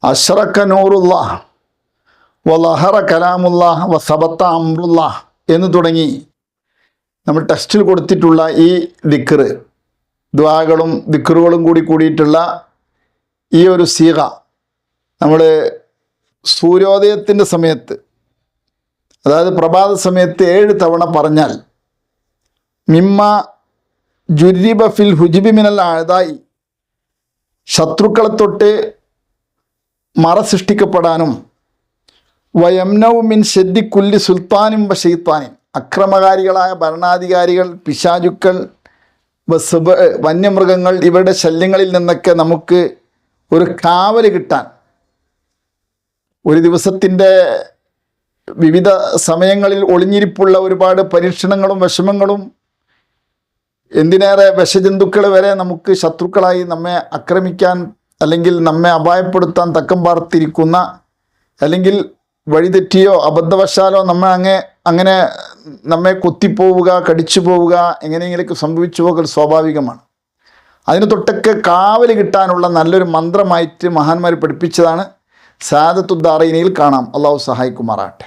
അഷ്റക നൂറുല്ലാഹ് വലഹറ കലാമുല്ലാഹ് വസബത്ത അംറുല്ലാഹ് എന്ന് തുടങ്ങി നമ്മൾ ടെക്സ്റ്റിൽ കൊടുത്തിട്ടുള്ള ഈ ദിക്ർ, ദുആകളും ദിക്റുകളും കൂടിയിട്ടുള്ള ഈ ഒരു സീഗ നമ്മൾ സൂര്യോദയത്തിൻ്റെ സമയത്ത്, അതായത് പ്രഭാത സമയത്ത് 7 തവണ പറഞ്ഞാൽ മിമ്മ ജുരിബ ഫിൽ ഹുജിബി മിനൽ അഅദായി, ശത്രുക്കളെ തൊട്ട് മറ സൃഷ്ടിക്കപ്പെടാനും വയംനൗ മിൻ ശദ്ദി കുല്ലി സുൽത്താനും വ ശൈത്താനും, അക്രമകാരികളായ ഭരണാധികാരികൾ, പിശാചുക്കൾ, വന്യമൃഗങ്ങൾ ഇവരുടെ ശല്യങ്ങളിൽ നിന്നൊക്കെ നമുക്ക് ഒരു കാവൽ കിട്ടാൻ, ഒരു ദിവസത്തിൻ്റെ വിവിധ സമയങ്ങളിൽ ഒളിഞ്ഞിരിപ്പുള്ള ഒരുപാട് പരീക്ഷണങ്ങളും വിഷമങ്ങളും, എന്തിനേറെ വിഷജന്തുക്കൾ വരെ നമുക്ക് ശത്രുക്കളായി നമ്മെ ആക്രമിക്കാൻ അല്ലെങ്കിൽ നമ്മെ അപായപ്പെടുത്താൻ തക്കം പാർത്തിരിക്കുന്ന, അല്ലെങ്കിൽ വഴിതെറ്റിയോ അബദ്ധവശാലോ അങ്ങനെ നമ്മെ കൊത്തിപ്പോവുക, കടിച്ചു പോവുക, എങ്ങനെയെങ്കിലൊക്കെ സംഭവിച്ചു പോകൽ സ്വാഭാവികമാണ്. അതിന് തൊട്ടൊക്കെ കാവൽ കിട്ടാനുള്ള നല്ലൊരു മന്ത്രമായിട്ട് മഹാന്മാർ പഠിപ്പിച്ചതാണ്. സഅദത്തുദ്ദാറൈനിൽ കാണാം. അള്ളാഹു സഹായിക്കുമാറാട്ടെ.